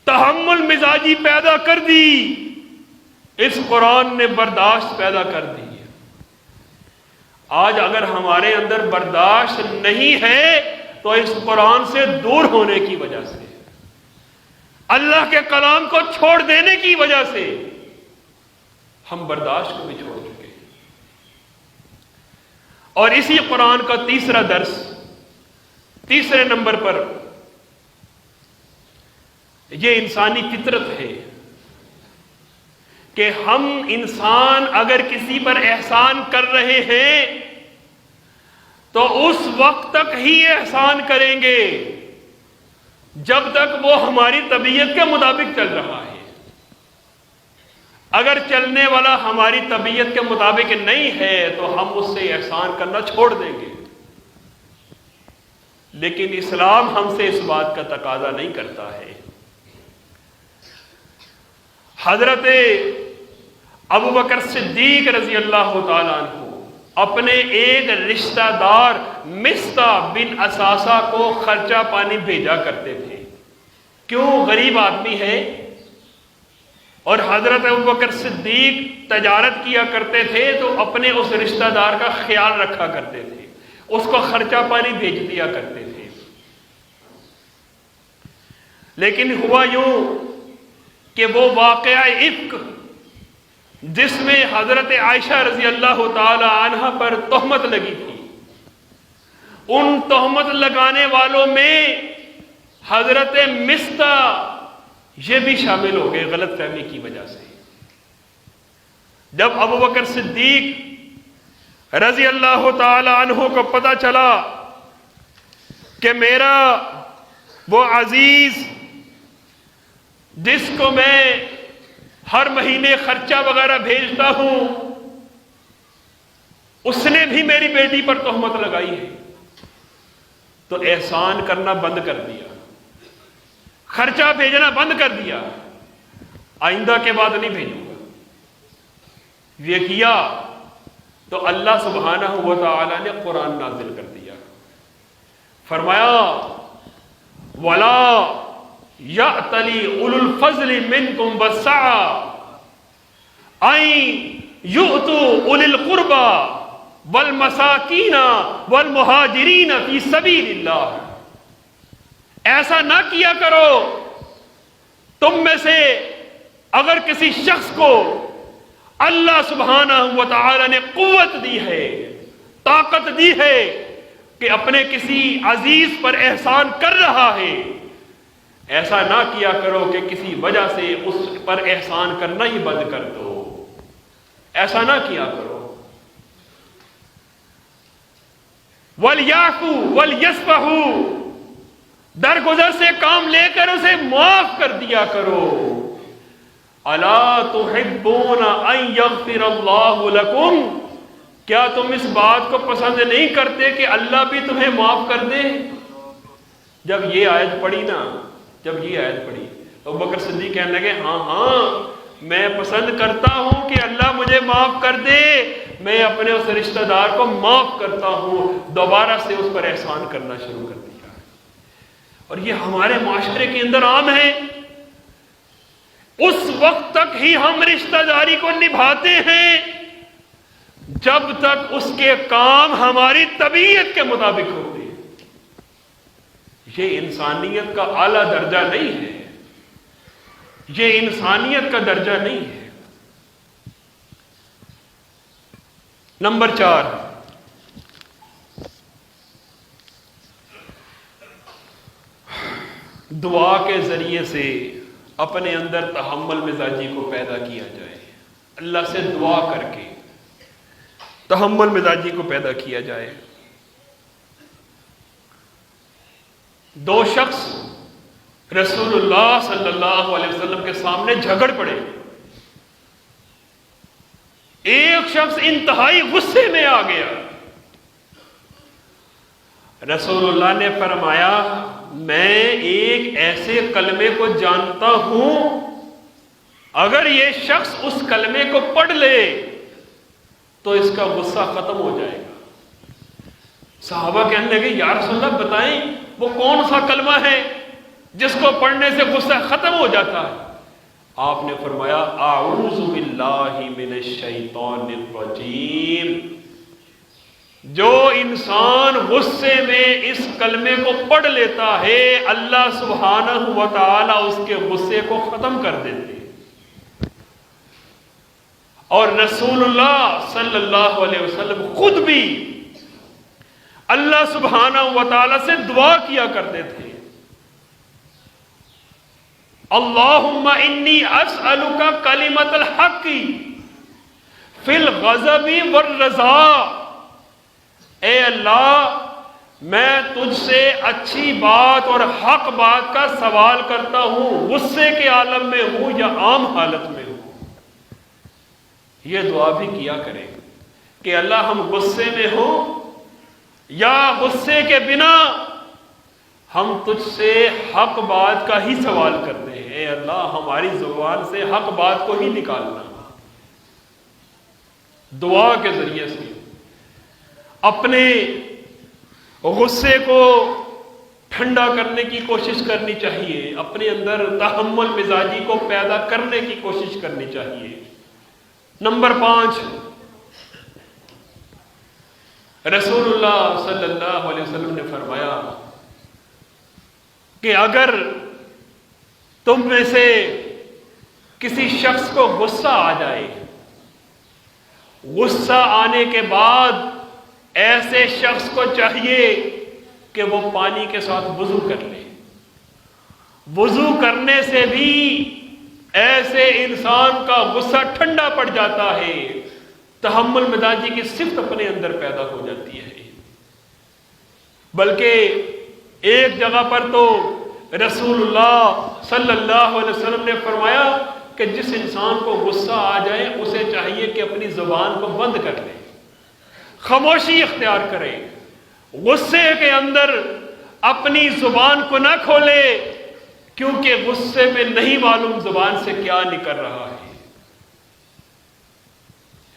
تحمل مزاجی پیدا کر دی، اس قرآن نے برداشت پیدا کر دی۔ آج اگر ہمارے اندر برداشت نہیں ہے تو اس قرآن سے دور ہونے کی وجہ سے، اللہ کے کلام کو چھوڑ دینے کی وجہ سے ہم برداشت کو بھی چھوڑ چکے ہیں۔ اور اسی قرآن کا تیسرا درس، تیسرے نمبر پر، یہ انسانی فطرت ہے کہ ہم انسان اگر کسی پر احسان کر رہے ہیں تو اس وقت تک ہی احسان کریں گے جب تک وہ ہماری طبیعت کے مطابق چل رہا ہے۔ اگر چلنے والا ہماری طبیعت کے مطابق نہیں ہے تو ہم اس سے احسان کرنا چھوڑ دیں گے۔ لیکن اسلام ہم سے اس بات کا تقاضا نہیں کرتا ہے۔ حضرت ابوبکر صدیق رضی اللہ تعالیٰ عنہ اپنے ایک رشتہ دار مصطح بن اساسہ کو خرچہ پانی بھیجا کرتے تھے۔ کیوں؟ غریب آدمی ہے، اور حضرت ابوبکر صدیق تجارت کیا کرتے تھے تو اپنے اس رشتہ دار کا خیال رکھا کرتے تھے، اس کو خرچہ پانی بھیج دیا کرتے تھے۔ لیکن ہوا یوں کہ وہ واقعہ افک جس میں حضرت عائشہ رضی اللہ تعالی عنہ پر تہمت لگی تھی، ان تہمت لگانے والوں میں حضرت مصطح یہ بھی شامل ہو گئے غلط فہمی کی وجہ سے۔ جب ابوبکر صدیق رضی اللہ تعالی عنہ کو پتہ چلا کہ میرا وہ عزیز جس کو میں ہر مہینے خرچہ وغیرہ بھیجتا ہوں، اس نے بھی میری بیٹی پر تہمت لگائی ہے، تو احسان کرنا بند کر دیا، خرچہ بھیجنا بند کر دیا، آئندہ کے بعد نہیں بھیجوں گا۔ یہ کیا تو اللہ سبحانہ و تعالی نے قرآن نازل کر دیا، فرمایا وَلَا يَأْتَلِ أُولُو الْفَضْلِ مِنْكُمْ وَالسَّعَةِ أَن يُؤْتُوا أُولِي الْقُرْبَى وَالْمَسَاكِينَ وَالْمُهَاجِرِينَ فِي سَبِيلِ اللَّهِ۔ ایسا نہ کیا کرو تم میں سے اگر کسی شخص کو اللہ سبحانہ و تعالی نے قوت دی ہے، طاقت دی ہے کہ اپنے کسی عزیز پر احسان کر رہا ہے، ایسا نہ کیا کرو کہ کسی وجہ سے اس پر احسان کرنا ہی بند کر دو، ایسا نہ کیا کرو۔ وَلْيَعْفُوا وَلْيَصْفَحُوا، درگزر سے کام لے کر اسے معاف کر دیا کرو۔ أَلَا تُحِبُّونَ أَن يَغْفِرَ اللَّهُ لَكُمْ، کیا تم اس بات کو پسند نہیں کرتے کہ اللہ بھی تمہیں معاف کر دے؟ جب یہ آیت پڑھی نا، جب یہ آیت پڑھی تو ابوبکر صدیق کہنے لگے ہاں میں پسند کرتا ہوں کہ اللہ مجھے معاف کر دے، میں اپنے اس رشتہ دار کو معاف کرتا ہوں، دوبارہ سے اس پر احسان کرنا شروع کر دیا۔ اور یہ ہمارے معاشرے کے اندر عام ہے۔ اس وقت تک ہی ہم رشتہ داری کو نبھاتے ہیں جب تک اس کے کام ہماری طبیعت کے مطابق ہوتے ہیں۔ یہ انسانیت کا اعلیٰ درجہ نہیں ہے، یہ انسانیت کا درجہ نہیں ہے۔ نمبر 4، دعا کے ذریعے سے اپنے اندر تحمل مزاجی کو پیدا کیا جائے، اللہ سے دعا کر کے تحمل مزاجی کو پیدا کیا جائے۔ دو شخص رسول اللہ صلی اللہ علیہ وسلم کے سامنے جھگڑ پڑے. ایک شخص انتہائی غصے میں آ گیا. رسول اللہ نے فرمایا میں ایک ایسے کلمے کو جانتا ہوں اگر یہ شخص اس کلمے کو پڑھ لے تو اس کا غصہ ختم ہو جائے گا. صحابہ کہنے لگے یا رسول اللہ بتائیں وہ کون سا کلمہ ہے جس کو پڑھنے سے غصہ ختم ہو جاتا ہے؟ آپ نے فرمایا اعوذ باللہ من الشیطان الرجیم. جو انسان غصے میں اس کلمے کو پڑھ لیتا ہے اللہ سبحانہ و تعالی اس کے غصے کو ختم کر دیتے. اور رسول اللہ صلی اللہ علیہ وسلم خود بھی اللہ سبحانہ و تعالی سے دعا کیا کرتے تھے اللہم انی اسألک کلمۃ الحق فی الغضب والرضا. اے اللہ میں تجھ سے اچھی بات اور حق بات کا سوال کرتا ہوں غصے کے عالم میں ہوں یا عام حالت میں ہوں. یہ دعا بھی کیا کریں کہ اللہ ہم غصے میں ہوں یا غصے کے بنا ہم تجھ سے حق بات کا ہی سوال کرتے ہیں. اے اللہ ہماری زبان سے حق بات کو ہی نکالنا. دعا کے ذریعے سے اپنے غصے کو ٹھنڈا کرنے کی کوشش کرنی چاہیے. اپنے اندر تحمل مزاجی کو پیدا کرنے کی کوشش کرنی چاہیے. نمبر 5 رسول اللہ صلی اللہ علیہ وسلم نے فرمایا کہ اگر تم میں سے کسی شخص کو غصہ آ جائے, غصہ آنے کے بعد ایسے شخص کو چاہیے کہ وہ پانی کے ساتھ وضو کر لے. وضو کرنے سے بھی ایسے انسان کا غصہ ٹھنڈا پڑ جاتا ہے, تحمل مزاجی کی صفت اپنے اندر پیدا ہو جاتی ہے. بلکہ ایک جگہ پر تو رسول اللہ صلی اللہ علیہ وسلم نے فرمایا کہ جس انسان کو غصہ آ جائے اسے چاہیے کہ اپنی زبان کو بند کر لے, خاموشی اختیار کرے, غصے کے اندر اپنی زبان کو نہ کھولے کیونکہ غصے میں نہیں معلوم زبان سے کیا نکل رہا ہے.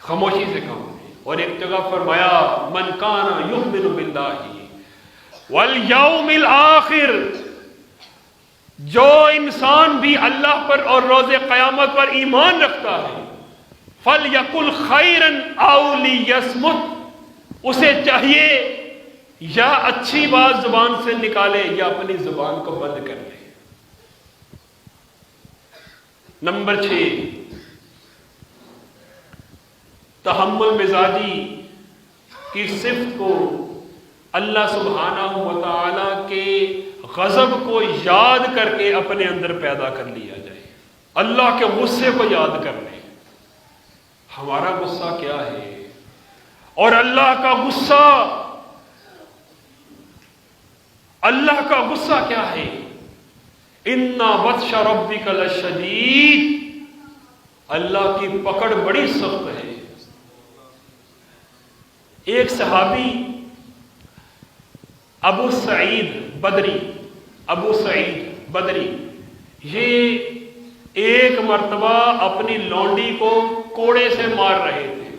خاموشی سے کہو. اور ایک جگہ فرمایا من کان یؤمن باللہ والیوم الآخر, جو انسان بھی اللہ پر اور روز قیامت پر ایمان رکھتا ہے فَلْيَقُلْ خَيْرًا أَوْ لِيَصْمُتْ, اسے چاہیے یا اچھی بات زبان سے نکالے یا اپنی زبان کو بند کر لے. نمبر 6 تحمل مزاجی کی صفت کو اللہ سبحانہ و تعالی کے غضب کو یاد کر کے اپنے اندر پیدا کر لیا جائے. اللہ کے غصے کو یاد کر لیں ہمارا غصہ کیا ہے اور اللہ کا غصہ کیا ہے. اِنَّ بَطْشَ رَبِّكَ لَشَدِيدٌ, اللہ کی پکڑ بڑی سخت ہے. ایک صحابی ابو سعید بدری یہ ایک مرتبہ اپنی لونڈی کو کوڑے سے مار رہے تھے.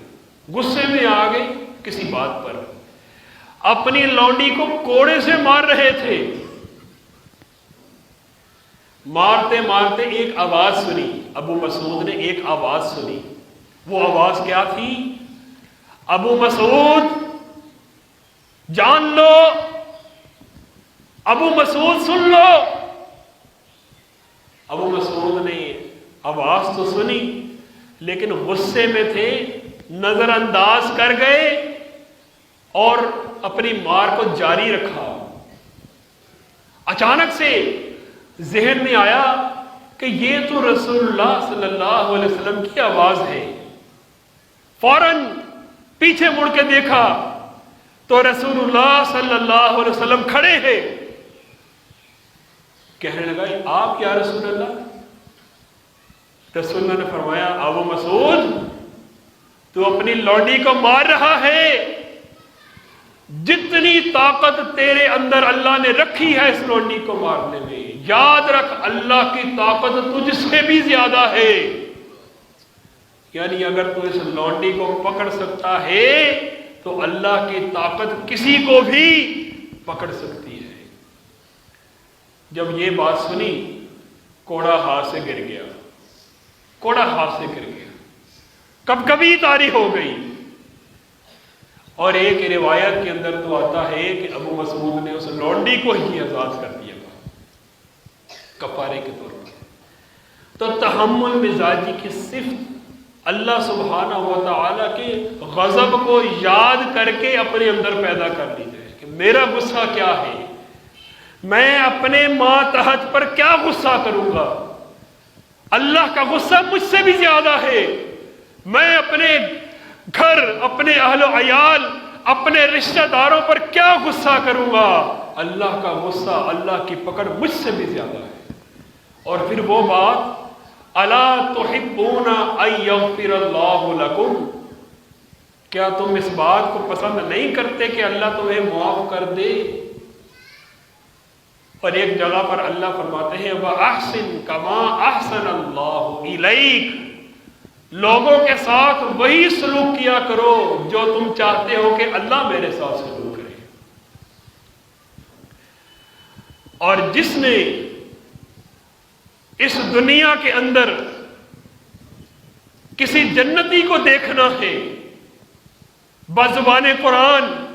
غصے میں آ گئے کسی بات پر, اپنی لونڈی کو کوڑے سے مار رہے تھے. مارتے مارتے ایک آواز سنی, ابو مسعود نے ایک آواز سنی. وہ آواز کیا تھی؟ ابو مسعود جان لو, ابو مسعود سن لو. ابو مسعود نے آواز تو سنی لیکن غصے میں تھے, نظر انداز کر گئے اور اپنی مار کو جاری رکھا. اچانک سے ذہن میں آیا کہ یہ تو رسول اللہ صلی اللہ علیہ وسلم کی آواز ہے. فوراً پیچھے مڑ کے دیکھا تو رسول اللہ صلی اللہ علیہ وسلم کھڑے ہیں. کہنے لگا آپ یا رسول اللہ؟ رسول اللہ نے فرمایا ابو مسعود تو اپنی لونڈی کو مار رہا ہے، جتنی طاقت تیرے اندر اللہ نے رکھی ہے اس لونڈی کو مارنے میں، یاد رکھ اللہ کی طاقت تجھ سے بھی زیادہ ہے۔ یعنی اگر تو اس لونڈی کو پکڑ سکتا ہے تو اللہ کی طاقت کسی کو بھی پکڑ سکتی ہے۔ جب یہ بات سنی کوڑا ہاتھ سے گر گیا، کوڑا ہاتھ سے گر گیا، کب کبھی طاری ہو گئی۔ اور ایک روایت کے اندر تو آتا ہے کہ ابو مسعود نے اس لونڈی کو ہی آزاد کر دیا کفارے کے طور پر۔ تو تحمل مزاجی کی صفت اللہ سبحانہ و تعالیٰ کے غضب کو یاد کر کے اپنے اندر پیدا کر لی جائے کہ میرا غصہ کیا ہے، میں اپنے ماتحت پر کیا غصہ کروں گا، اللہ کا غصہ مجھ سے بھی زیادہ ہے، میں اپنے گھر، اپنے اہل و عیال، اپنے رشتہ داروں پر کیا غصہ کروں گا، اللہ کا غصہ، اللہ کی پکڑ مجھ سے بھی زیادہ ہے۔ اور پھر وہ بات الا تحبون ان یغفر اللہ لکم، کیا تم اس بات کو پسند نہیں کرتے کہ اللہ تمہیں معاف کر دے؟ اور ایک جگہ پر اللہ فرماتے ہیں وَأَحْسِن كَمَا أَحْسَنَ اللَّهُ إِلَيْكَ، لوگوں کے ساتھ وہی سلوک کیا کرو جو تم چاہتے ہو کہ اللہ میرے ساتھ سلوک کرے۔ اور جس نے اس دنیا کے اندر کسی جنتی کو دیکھنا ہے بزبان قرآن،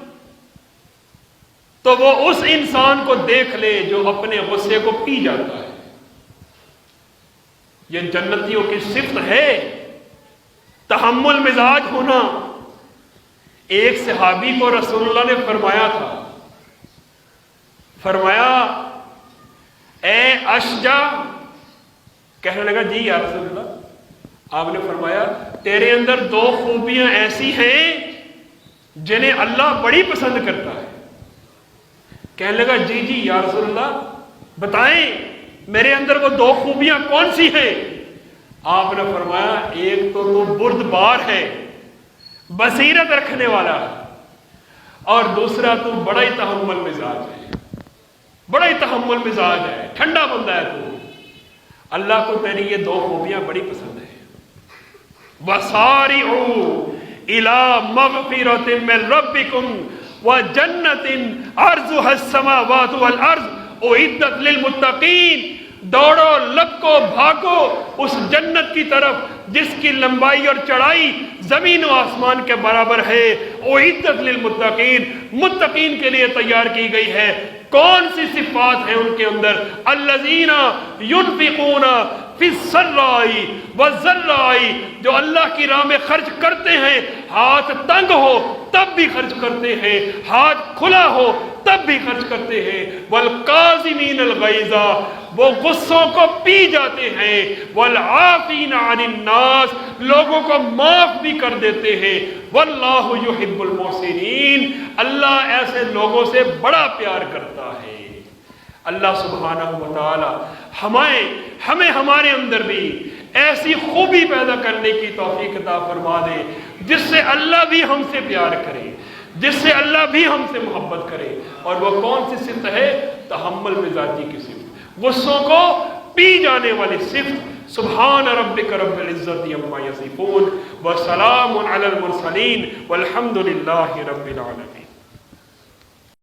تو وہ اس انسان کو دیکھ لے جو اپنے غصے کو پی جاتا ہے۔ یہ جنتیوں کی صفت ہے تحمل مزاج ہونا۔ ایک صحابی کو رسول اللہ نے فرمایا تھا، فرمایا اے اشجع، کہنے لگا جی یا رسول اللہ، آپ نے فرمایا تیرے اندر دو خوبیاں ایسی ہیں جنہیں اللہ بڑی پسند کرتا ہے۔ کہنے لگا جی جی یا رسول اللہ بتائیں میرے اندر وہ دو خوبیاں کون سی ہیں؟ آپ نے فرمایا ایک تو بردبار ہے، بصیرت رکھنے والا، اور دوسرا تو بڑا ہی تحمل مزاج ہے، بڑا ہی تحمل مزاج ہے، ٹھنڈا بندہ ہے تو۔ اللہ کو تیری یہ دو خوبیاں بڑی پسند ہیں۔ وَسَارِعُوا إِلَى مَغْفِرَةٍ مِّن رَبِّكُمْ وَجَنَّةٍ عَرْضُهَا السَّمَاوَاتُ وَالْأَرْضُ أُعِدَّتْ لِلْمُتَّقِينَ، دوڑو لپکو بھاگو اس جنت کی طرف جس کی لمبائی اور چڑھائی زمین و آسمان کے برابر ہے۔ اعدت للمتقین، متقین کے لیے تیار کی گئی ہے۔ کون سی صفات ہیں ان کے اندر؟ الذین ينفقون فی السراء والضراء، جو اللہ کی راہ میں خرچ کرتے ہیں، ہاتھ تنگ ہو تب بھی خرچ کرتے ہیں، ہاتھ کھلا ہو تب بھی خرچ کرتے ہیں۔ والکاظمین الغیظ، وہ غصوں کو پی جاتے ہیں۔ والعافین عن الناس، لوگوں کو معاف بھی کر دیتے ہیں۔ واللہ یحب المحسنین، اللہ ایسے لوگوں سے بڑا پیار کرتا ہے۔ اللہ سبحانہ و تعالی ہمیں ہمارے اندر بھی ایسی خوبی پیدا کرنے کی توفیق عطا فرما دے جس سے اللہ بھی ہم سے پیار کرے، جس سے اللہ بھی ہم سے محبت کرے۔ اور وہ کون سی صفت ہے؟ تحمل مزاجی کی صفت، غصوں کو پی جانے والی صفت۔ سبحان ربک رب العزت عما یصفون وسلام علی المرسلین والحمد للہ رب العالمین۔